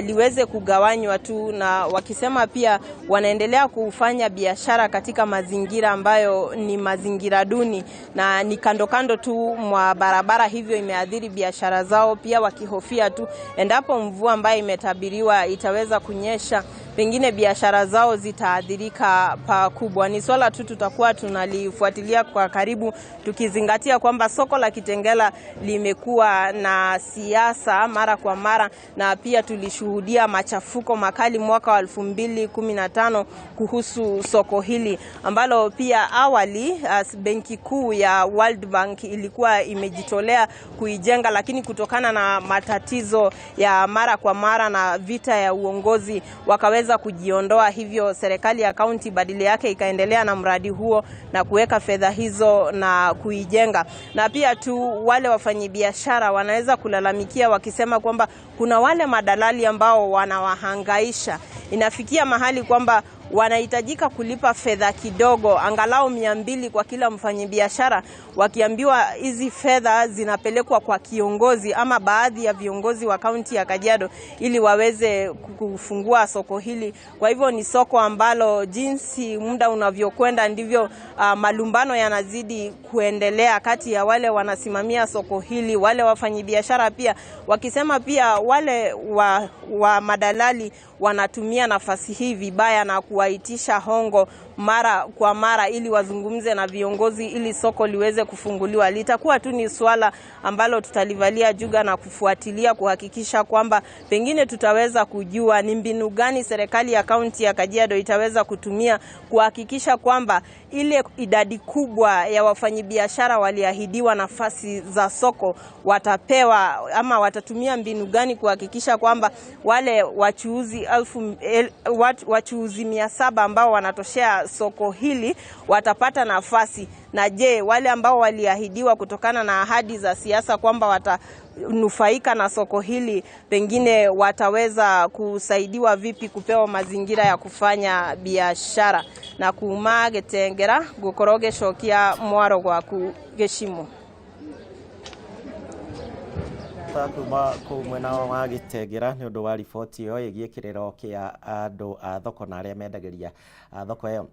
liweze kugawanywa tu, na wakisema pia wanaendelea kufanya biashara katika mazingira ambayo ni mazingira duni na ni kando kando tu mwa barabara, hivyo imeadhiri biashara zao, pia wakihofia tu endapo mvua ambayo imetabiriwa itaweza kunyesha pengine biashara zao zitaadhirika pakubwa. Ni swala tu tutakuwa tunalifuatilia kwa karibu, tukizingatia kwamba soko la Kitengela limekuwa na siasa mara kwa mara, na pia tulishuhudia machafuko makali mwaka wa 2015 kuhusu soko hili ambalo pia awali benki kuu ya World Bank ilikuwa imejitolea kuijenga, lakini kutokana na matatizo ya mara kwa mara na vita ya uongozi wakaweza kujiondoa, hivyo serikali ya kaunti badala yake ikaendelea na mradi huo na kuweka fedha hizo na kuijenga. Na pia tu wale wafanyabiashara wanaweza kulalamikia wakisema kwamba kuna wale madalali ambao wanawahangaisha. Inafikia mahali kwamba wanahitajika kulipa fedha kidogo, angalau 200 kwa kila mfanyabiashara, wakiambiwa hizi fedha zinapelekwa kwa kiongozi ama baadhi ya viongozi wa kaunti ya Kajiado ili waweze kufungua soko hili. Kwa hivyo ni soko ambalo jinsi muda unavyokwenda ndivyo malumbano yanazidi kuendelea kati ya wale wanasimamia soko hili, wale wafanyabiashara pia wakisema pia wale wa madalali wanatumia nafasi hii vibaya na kuwaitisha hongo mara kwa mara ili wazungumze na viongozi ili soko liweze kufunguliwa. Litakuwa tu ni swala ambalo tutalivalia juga na kufuatilia kuhakikisha kwamba pengine tutaweza kujua ni mbinu gani serikali ya kaunti ya Kajiado itaweza kutumia kuhakikisha kwamba ile idadi kubwa ya wafanyabiashara waliahidiwa nafasi za soko watapewa, ama watatumia mbinu gani kuhakikisha kwamba wale wachuuzi 700 ambao wanatoshea soko hili watapata nafasi. Na je, wale ambao waliahidiwa kutokana na ahadi za siasa kwamba watanufaika na soko hili pengine wataweza kusaidiwa vipi kupewa mazingira ya kufanya biashara? Na kuma Getengera gukoroge shokia mwaro gwaku Geshimo. Kuma kumwena wa Gitengera ni undu wa riboti yo yegie kirero kia andu a thoko na aria mendagiria thoko iyo.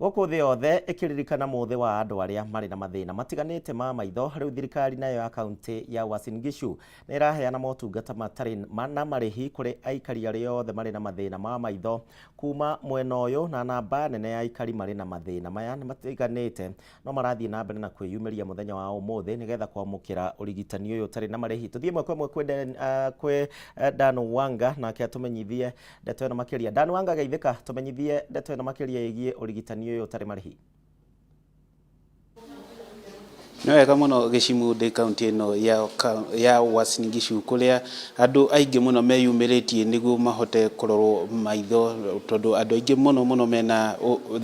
Gũkũ thĩ yothe ĩkĩririkana mũthĩ wa andũ arĩa marĩ na mathĩna matiganĩte ma maitho, rĩu thirikari nayo ya kaunti ya Uasin Gishu nĩ ĩraheana motungata matarĩ na marĩhi kũrĩ aikari arĩa othe marĩ na mathĩna ma maitho kuma mwena ũyũ, na namba nene ya aikari marĩ na mathĩna maya nĩ matiganĩte no marathiĩ na mbere na kwĩyumĩria mũthenya wa ũmũthĩ nĩgetha kwamũkĩra ũrigitani ũyũ ũtarĩ na marĩhi. Tũthiĩ ĩmwe kwa ĩmwe kwĩ Dan Wanga nake atũmenyithie ndeto ĩno makĩria. Dan Wanga geithĩka, tũmenyithie ndeto ĩno makĩria ĩgiĩ ũrigitani ũyũ ũtarĩ marĩhi. No wega muno Gĩcimu ndĩ kaunti ĩno ya Uasin Gishu kuria andũ aingĩ muno meyumĩrĩtie nĩguo mahote kũrorwo maitho, tondũ andũ aingĩ muno mena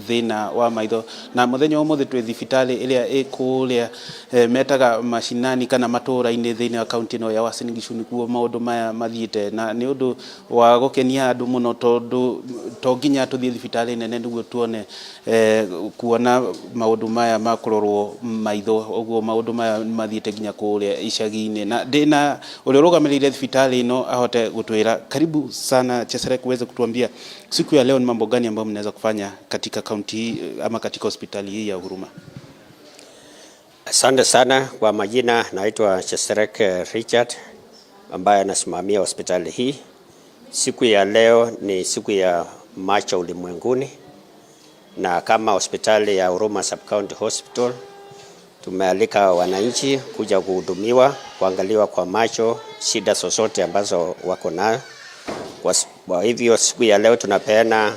thĩna wa maitho, na mũthenya ũmũthĩ twĩ thibitarĩ ĩrĩa ĩkũrĩa metaga mashinani kana Matuura-ini thĩinĩ wa kaunti ĩno ya Uasin Gishu nĩguo maũndũ maya mathiĩte, na nĩ ũndũ wa gũkenia andũ muno tondũ to nginya tũthiĩ thibitarĩ nene nĩguo tuone kuona maũndũ maya ma kũrorwo maitho, uguo maũndũ maya mathiĩte nginya kũrĩa icagi-inĩ, na ndĩna ũrĩa ũrũgamĩrĩire thibitarĩ ĩno ahote gũtwĩra. Karibu sana Cheserek, uweze kutuambia siku ya leo ni mambo gani ambayo mnaweza kufanya katika kaunti ama katika hospitali hii ya Huruma? Asante sana. Kwa majina naitwa Cheserek Richard, ambaye anasimamia hospitali hii. Siku ya leo ni siku ya macho ulimwenguni, na kama hospitali ya Huruma Sub-County Hospital tumealika wananchi kuja kuhudumiwa, kuangaliwa kwa macho, shida zozote ambazo wako nayo. Kwa hivyo siku ya leo tunapeana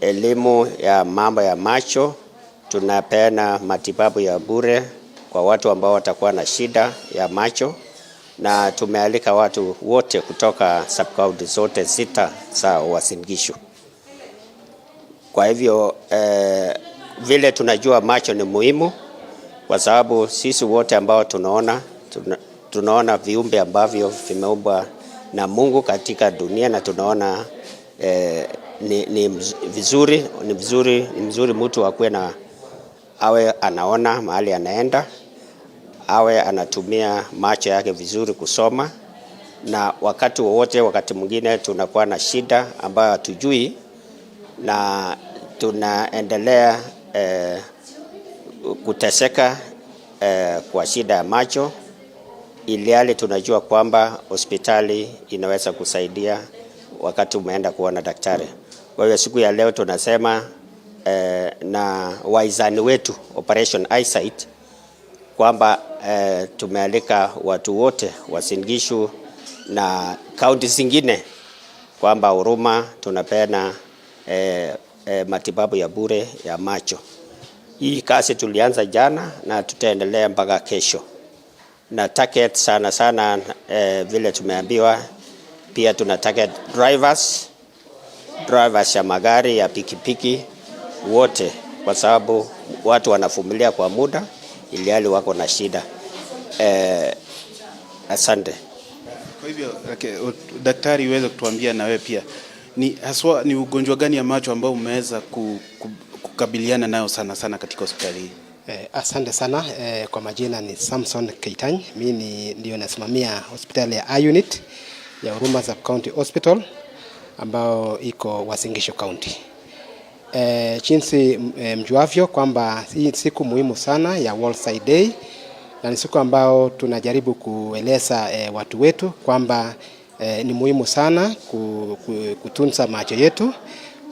elimu ya mambo ya macho, tunapeana matibabu ya bure kwa watu ambao watakuwa na shida ya macho, na tumealika watu wote kutoka sub-county zote 6 za Uasin Gishu. Kwa hivyo vile tunajua macho ni muhimu, kwa sababu sisi wote ambao tunaona viumbe ambavyo vimeumbwa na Mungu katika dunia, na tunaona ni vizuri mtu awe anaona mahali anaenda, awe anatumia macho yake vizuri kusoma, na wakati mwingine tunakuwa na shida ambayo hatujui na tunaendelea kuteseka kwa shida ya macho, ili tunajua kwamba hospitali inaweza kusaidia wakati umeenda kuona daktari. Kwa hiyo siku ya leo tunasema na waizani wetu Operation Eyesight kwamba tumealika watu wote Uasin Gishu na kaunti zingine kwamba Huruma tunapeana matibabu ya bure ya macho. Hii kazi tulianza jana na tutaendelea mpaka kesho. Na target sana vile tumeambiwa, pia tuna target drivers ya magari ya pikipiki wote, kwa sababu watu wanavumilia kwa muda ili wako na shida. Asante. Kwa hivyo daktari, uweze kutuambia na wewe pia ni ugonjwa gani ya macho ambao umeweza kukabiliana nayo sana katika hospitali hii? Asante sana. Kwa majina ni Samson Keitany. Mimi ndio nasimamia hospitali ya I-Unit ya Huruma Sub-County Hospital ambao iko Uasin Gishu County. Jinsi mjuavyo kwamba hii siku muhimu sana ya World Sight Day, na ni siku ambao tunajaribu kueleza watu wetu kwamba ni muhimu sana kutunza macho yetu,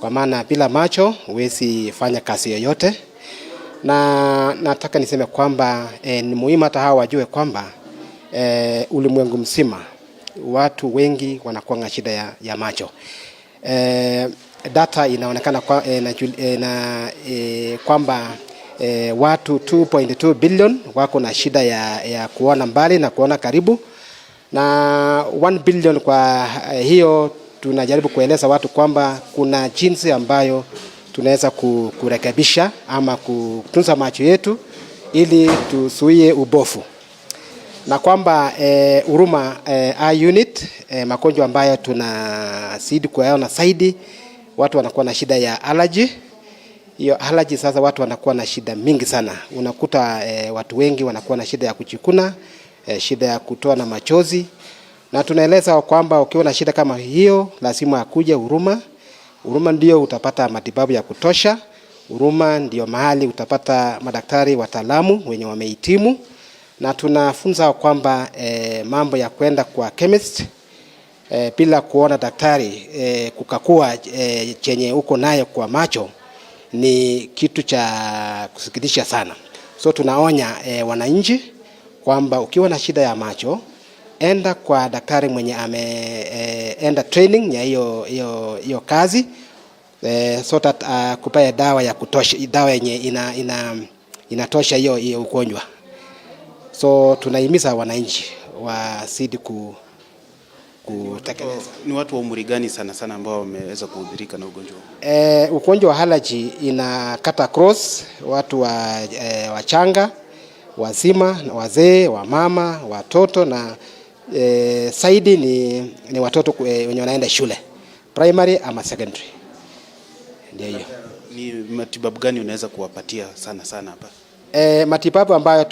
kwa maana bila macho huwezi fanya kazi yoyote. Na nataka niseme kwamba ni muhimu hata hawa wajue kwamba ulimwengu mzima watu wengi wanakuwa na shida ya macho. Data inaonekana kwamba watu 2.2 billion wako na shida ya kuona mbali na kuona karibu, na 1 billion. Kwa hiyo tunajaribu kueleza watu kwamba kuna jinsi ambayo tunaweza kurekebisha ama kutunza macho yetu ili tuzuie ubofu, na kwamba Huruma I-Unit magonjwa ambayo tunazidi kuyaona zaidi, watu wanakuwa na shida ya allergy. Hiyo allergy sasa watu wanakuwa na shida mingi sana. Unakuta watu wengi wanakuwa na shida ya kuchikuna, shida ya kutoa na machozi, na tunaeleza kwamba ukiwa na shida kama hiyo lazima akuje Huruma. Huruma ndio utapata matibabu ya kutosha. Huruma ndio mahali utapata madaktari wataalamu wenye wamehitimu, na tunafunza kwamba mambo ya kwenda kwa chemist bila kuona daktari kukakua chenye uko nayo kwa macho ni kitu cha kusikitisha sana. So tunaonya wananchi kwamba ukiwa na shida ya macho, enda kwa daktari mwenye ameenda training ya hiyo kazi, so that kupaya dawa ya kutosha, dawa yenye inatosha hiyo ugonjwa. So tunahimiza wananchi wasidi kutekeleza. Ni watu wa umri gani sana ambao wameweza kuhudhurika na ugonjwa? Ugonjwa wa allergy inakata cross watu wachanga, wazima, wazee, wamama, watoto, na zaidi ni watoto wenye wanaenda shule primary ama secondary. Ndio hiyo. Ni matibabu gani unaweza kuwapatia sana hapa? Matibabu ambayo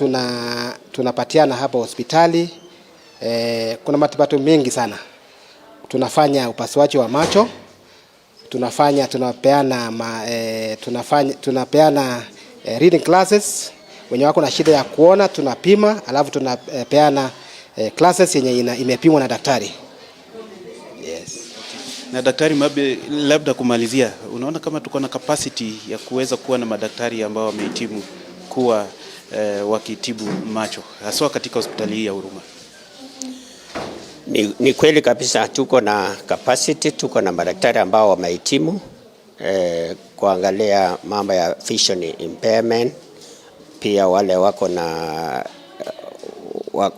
tunapatiana hapa hospitali, kuna matibabu mengi sana. Tunafanya upasuaji wa macho, tunapeana reading classes. Wenye wako na shida ya kuona tunapima, alafu tunapeana classes yenye imepimwa na daktari. Yes. Na daktari Mabe, labda kumalizia, unaona kama tuko na capacity ya kuweza kuwa na madaktari ambao wamehitimu kuwa wakitibu macho haswa katika hospitali ya Huruma? Ni kweli kabisa, tuko na capacity, tuko na madaktari ambao wamehitimu kuangalia mambo ya vision impairment, pia wale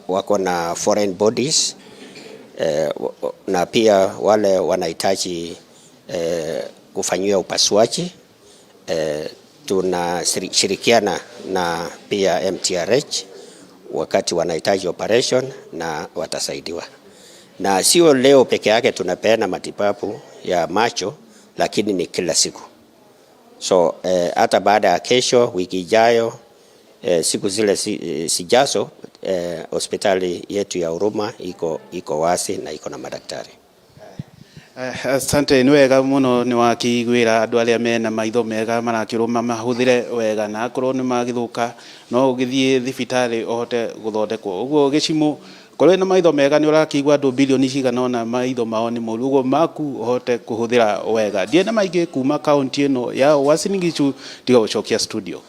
wako na foreign bodies, na pia wale wanahitaji kufanyiwa upasuaji. Tunashirikiana na pia MTRH wakati wanahitaji operation na watasaidiwa. Na sio leo peke yake tunapeana matibabu ya macho, lakini ni kila siku. So hata baada ya kesho, wiki ijayo, siku zile sijazo, hospitali yetu ya Huruma iko wazi na iko na madaktari. Asante, ni wega muno ni wakigwira andu aria mena maitho mega marakiruma mahuthire wega na akorwo ni magithuka no ugithie thibitari ohote guthondekwo. Uguo gicimu korwo na maitho mega ni urakigwa andu bilioni cigana ona maitho mao ni moru, uguo maku ohote kuhuthira wega. Ndie na maingi kuma kaunti ino ya Uasin Gishu tiga gucokia studio.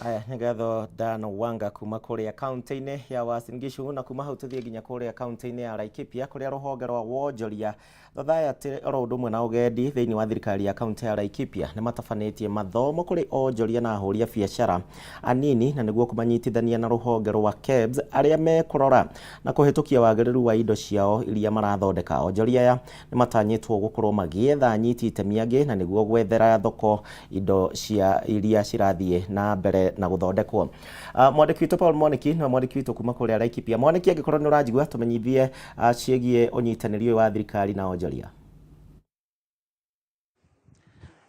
Aya, nĩgatho Dan Wanga kuma kũrĩa kaunti-inĩ ya Uasin Gishu, na kuma hau tũthiĩ nginya kũrĩa kaunti-inĩ ya Laikipia kũrĩa rũhonge rwa wonjoria thayati oro ũndũ ũmwe na ũgendi thĩinĩ wa thirikari ya kaunti ya Laikipia nĩ matabanĩtie mathomo kũrĩ onjoria na ahũri a biacara anini na nĩguo kũmanyitithania na rũhonge rwa KEBS arĩa mekũrora na kũhĩtũkia wagĩrĩru wa indo ciao iria marathondeka. Onjoria aya nĩ matanyĩtwo gũkorwo magĩetha anyiti itemi angĩ na nĩguo gwethera thoko indo cia iria cirathiĩ na mbere na gũthondekwo. Mwandĩki witũ Paul Mwaniki na mwandĩki witũ kuma kũrĩa Laikipia. Mwanĩki, angĩkorwo nĩ ũranjigua tũmenyithie ciĩgiĩ ũnyitanĩri ũyũ wa thirikari na onjoria.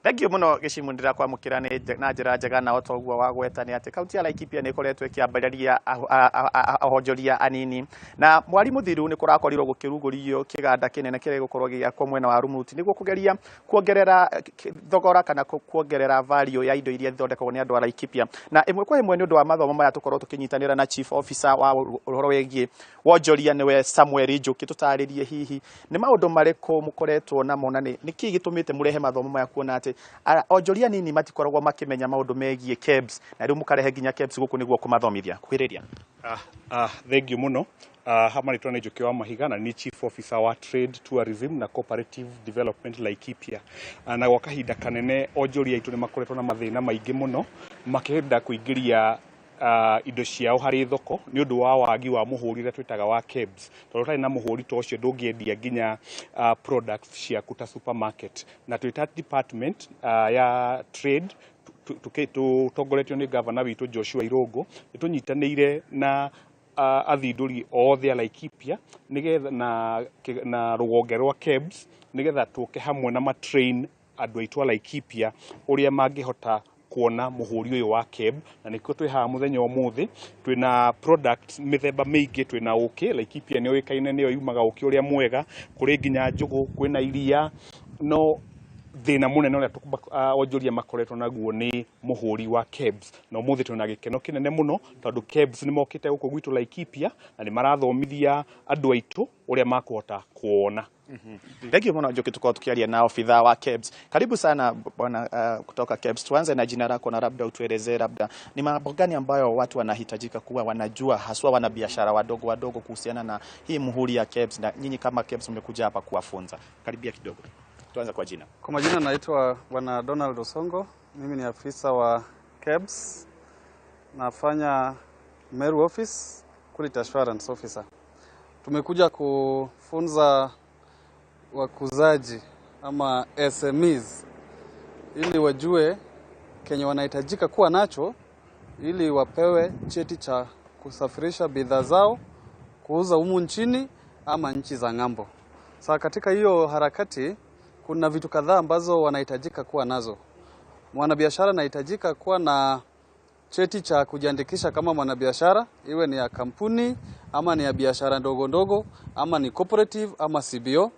Thengio muno gicimu ndira kwamukira na njira njega na otoguo wa gwetania ati kaunti ya Laikipia nĩ ikoretwo ikiambĩrĩria ahonjoria anini na mwarimu thiru nĩ kũrakorirwo gũkĩrugũrio kĩganda kĩnene kĩrĩa gũkorwo gĩakwo mwena wa Rumuti nĩguo kũgeria kuongerera thogora kana kuongerera value ya indo iria ithondekagwo nĩ andũ a Laikipia. Na ĩmwe kwa ĩmwe nĩ ũndũ wa mathomo maya tũkorwo tũkĩnyitanĩra na chief officer wa ũhoro wĩgiĩ wonjoria nĩwe Samuel Njuki, tũtarĩrie hihi nĩ maũndũ marĩkũ mũkoretwo namo na nĩ kĩĩ gĩtũmĩte mũrehe mathomo maya kuona atĩ onjoria nini matikoragwo makimenya maundu megie KEBS na riu mukarehe ginya KEBS guku niguo kumathomithia kwiriria. Thank you muno. Matuura-ini Njuki wa Mahiga na ni chief officer wa trade, tourism na cooperative development Laikipia. Na gwa kahinda kanene onjoria itu ni makoretwo na mathina maingi muno makihenda kuingiria indo ciao harĩ thoko nĩ ũndũ wa wagi wa mũhũri ũrĩa twĩtaga wa KEBS. Tondũ ũtarĩ na mũhũri ta ũcio ndũngĩendia nginya products ciaku ta supermarket. Na twĩta department ya trade tũtongoretio nĩ governor witũ Joshua Irũngũ nĩ tũnyitanĩire na athindũri othe a Laikipia nĩgetha na rũgonge rwa KEBS nĩgetha tũke hamwe na matrain andũ aitũ a Laikipia ũrĩa mangĩhota kuona muhuri uyu wa KEB na niko twi ha muthenya umuthi twina products mithemba mingi twina uki Laikipia ni oikaine ni yumaga uki uria mwega kuri nginya njugu kwina iria no thina munene uria onjoria makoretwo naguo ni muhuri wa KEBS na umuthi twina gikeno kinene muno tondu KEBS ni mokite guku gwitu Laikipia na ni marathomithia andu aitu uria makuhota kuona. Thengio muno Njuki, tuko tukiaria na ofisa wa KEBS. Karibu sana bwana kutoka KEBS. Tuanze na jina lako na labda utuelezee labda ni mambo gani ambayo watu wanahitajika kuwa wanajua haswa wana biashara wadogo kuhusiana na hii muhuri ya KEBS, na nyinyi kama KEBS mmekuja hapa kuwafunza. Karibia kidogo. Tuanze kwa jina. Kwa majina naitwa bwana Donald Osongo. Mimi ni afisa wa KEBS. Nafanya Meru office, quality assurance officer. Tumekuja kufunza wakuzaji ama SMEs ili wajue kenye wanahitajika kuwa nacho ili wapewe cheti cha kusafirisha bidhaa zao kuuza humu nchini ama nchi za ng'ambo. Sasa katika hiyo harakati kuna vitu kadhaa ambazo wanahitajika kuwa nazo. Mwanabiashara anahitajika kuwa na cheti cha kujiandikisha kama mwanabiashara, iwe ni ya kampuni ama ni ya biashara ndogo ndogo ama ni cooperative ama CBO,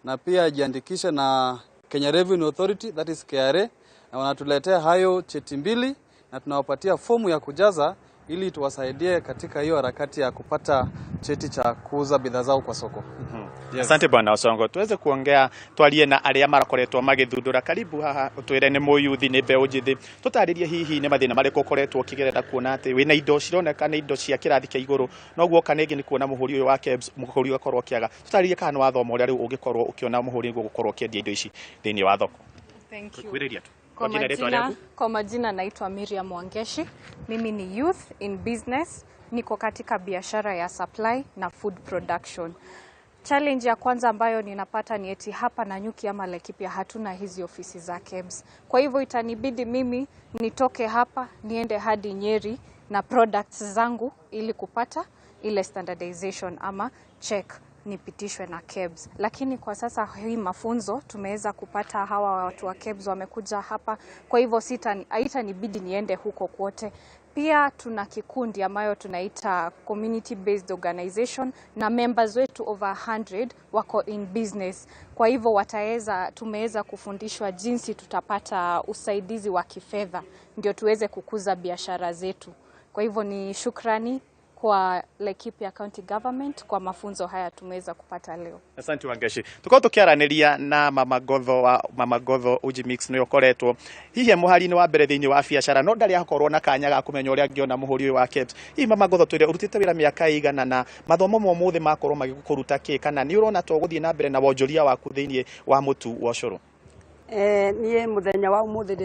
na pia jiandikishe na Kenya Revenue Authority, that is KRA, na wanatuletea hayo cheti mbili na tunawapatia fomu ya kujaza ili tuwasaidie katika hiyo harakati ya kupata cheti cha kuuza bidhaa zao kwa soko. Yes. Asante bwana Osongo, tuweze kuongea twarie na aria marakoretwo magithundura. Karibu haha utwire ni muyuthi ni mbeu njithi, tutaririe hihi ni mathina mariko ukoretwo ukigerera kuona ati wina indo cironeka ni indo cia kirathi kia iguru, no guoka ningi ni kuona muhuri uyu wa KEBS muhuri ugakorwo kiaga. Tutaririe kana wathoma uria riu ungikorwo ukiona muhuri ugu gukorwo kiendia indo ici thiini wa thoko. Thank you. Kwiriria tu. Kwa majina naitwa Miriam Wangeshi. Mimi ni youth in business. Niko katika biashara ya supply na food production. Challenge ya kwanza ambayo ninapata ni eti hapa Nanyuki ama Laikipia hatuna hizi ofisi za KEBS. Kwa hivyo itanibidi mimi nitoke hapa niende hadi Nyeri na products zangu ili kupata ile standardization ama check nipitishwe na KEBS. Lakini kwa sasa hii mafunzo tumeweza kupata, hawa watu wa KEBS wamekuja hapa, kwa hivyo haitanibidi niende huko kwote. Pia tuna kikundi ambayo tunaita community based organization na members wetu over 100 wako in business. Kwa hivyo tumeweza kufundishwa jinsi tutapata usaidizi wa kifedha ndio tuweze kukuza biashara zetu. Kwa hivyo ni shukrani kwa Laikipia County Government kwa mafunzo haya tumeweza kupata leo. Asante Wangeshi. Tukao tukiaraniria na Mama Godho Uji Mix no yokoretwo hihi muhari-ini wa mbere thiini wa biashara no ndari akorwo na kanya ga kumenya uria ngiona muhuri uyu wa KEBS. Hihi Mama Godho twire urutite wira miaka igana na mathomo momuthi makorwo magikuruta ki kana ni urona to guthie na mbere na wonjoria waku thiini wa mutu wa ucuru? Nie muthenya wa umuthi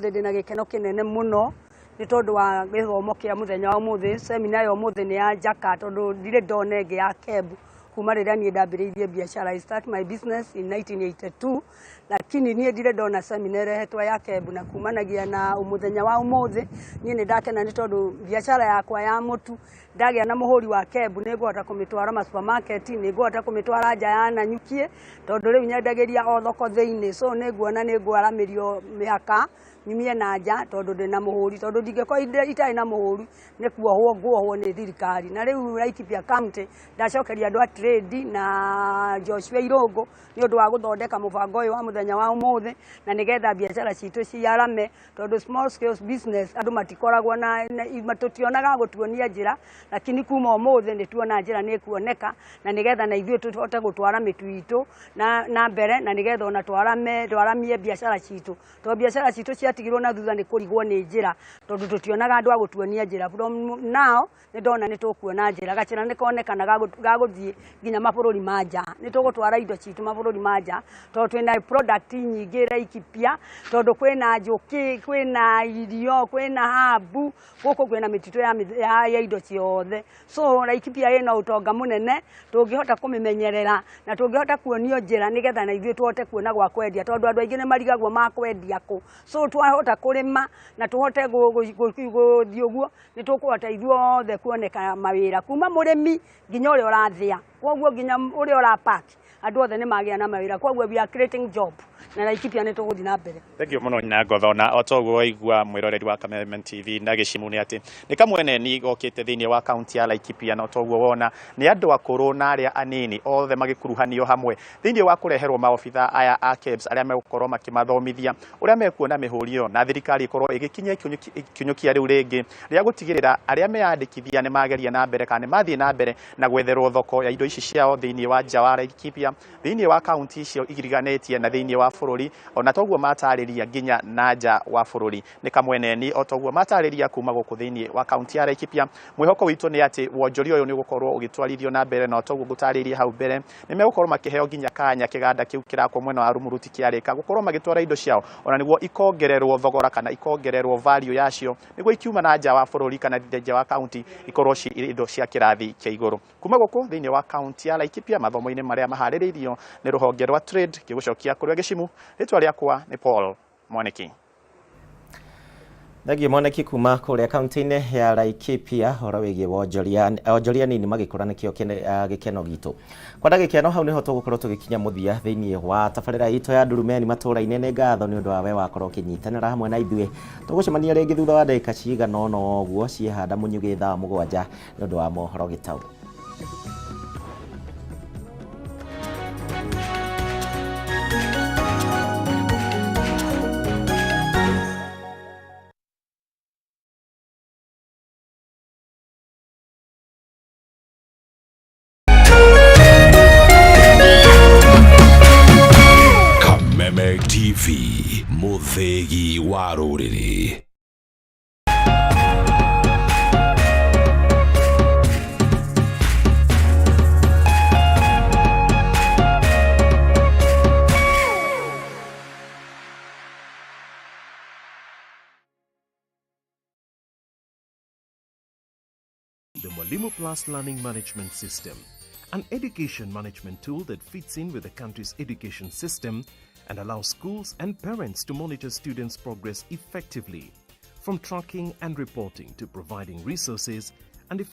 ndina gikeno kinene muno ni tondu wa githomo kia muthenya wa umuthi. Seminar ya umuthi ni ya njaka tondu ndire ndone nge ya KEBS kuma riria nie ndambiriirie biashara. I start my business in 1982, lakini nie ndire ndona seminar hetwa ya KEBS na kumanagia na umuthenya wa umuthi nie ni ndakena ni tondu biashara yakwa ya mutu ndagia na muhuri wa KEBS ni ngwata kumitwara ma supermarket, ni ngwata kumitwara nja ya Nanyuki tondu riu nyendagiria o thoko thiini, so ni nguona ni ngwaramirio mihaka nyumie na nja tondu ndina muhuri, tondu ndingeko itai na muhuri ni kuohwo ni thirikari. Na riu Laikipia County ndacokeria andu a trade na Joshua Irongo ni undu wa guthondeka mubango uyu wa muthenya wa umuthi na nigetha biashara citu ciarame, tondu small scale business andu matikoragwo na matutionaga gutuonia njira, lakini kuma umuthi ni tuona njira ni kuoneka na nigetha na ithuĩ tuhote gutwara mitu itu na mbere na nigetha ona twaramie biashara citu, tondu biashara citu ciatigirwo na thutha ni kurigwo ni njira tondu tutionaga andu a gutuonia njira. From now ni ndona ni tukuona njira, gacira ni konekana ga guthie nginya mabururi manja, ni tugutwara indo citu mabururi manja tondu twina product nyingi Laikipia, tondu kwina njuki, kwina irio, kwina habu, guku kwina mititu ya indo ciothe. So Laikipia ina utonga munene, tungihota kumimenyerera na tungihota kuonio njira nigetha na ithuĩ tuhote kuona gwa kwendia, tondu andu aingi ni marigagwo ma kwendia ku. So twahota kurima na tuhote guthii uguo ni tukuhota ithuothe kuoneka mawira kuma murimi nginya uria urathia, koguo nginya uria urapack andu othe ni magia na mawira, koguo we are creating job na Laikipia ni tuguthi na mbere. Thank you muno na Godho na otoguo waigua mwiroreri wa Kameme TV na gicimu ni ati ni kamwene ni gokite thiini wa county ya Laikipia na otoguo wona ni andu akuru na aria anini othe magikuruhanio hamwe thiini wa kureherwo maofitha aya a KEBS aria megukorwo makimathomithia uria mekuona mihurio na thirikari ikorwo igikinya ikinyukia riu ringi ria gutigirira aria meyandikithia ni mageria na mbere kana mathie na mbere na gwetherwo thoko ya indo ici ciao thiini wa nja wa Laikipia, thiini wa county icio igiriganetie na thiini wa bururi ona toguo matariria nginya na nja wa bururi. Ni kamwene ni otoguo matariria kuma guku thiini wa county ya Laikipia. Mwihoko witu ni ati wonjoria uyu ni gukorwo ugitwarithio na mbere na otoguo gutariria hau mbere ni megukorwo makiheo nginya kanya kiganda kiu kirako mwena wa Rumuruti kiarika gukorwo magitwara indo ciao ona niguo ikongererwo thogora kana ikongererwo value yacio niguo ikiuma na nja wa bururi kana nja wa county ikorwo ci indo cia kirathi kia iguru. Kuma guku thiini wa county ya Laikipia mathomo-ini maria mahaririirio ni ruhonge rwa trade kigucokia kuri gicimu. Ritwa riakwa ni Paul Mwaniki. Thagi Mwaniki kuma kuria kaunti-ini ya Laikipia horo wigie wonjoria nini magikura nikio gikeno gitu. Kwa ndagikeno hau niho tugukorwo tugikinya muthia thiini wa tabarira itu ya Ndurumeni Matuura-ini. Ni ngatho ni undu wa we wakorwo kinyitanira hamwe na ithuĩ. Tugucemania ringi thutha wa ndagika cigana ũno ũguo ciehanda munyuge thaa 7 ni undu wa mohoro gitau. TV muthegi wa rũrĩrĩ. The Mwalimu Plus Learning Management System, an education management tool that fits in with the country's education system and allows schools and parents to monitor students' progress effectively. From tracking and reporting to providing resources,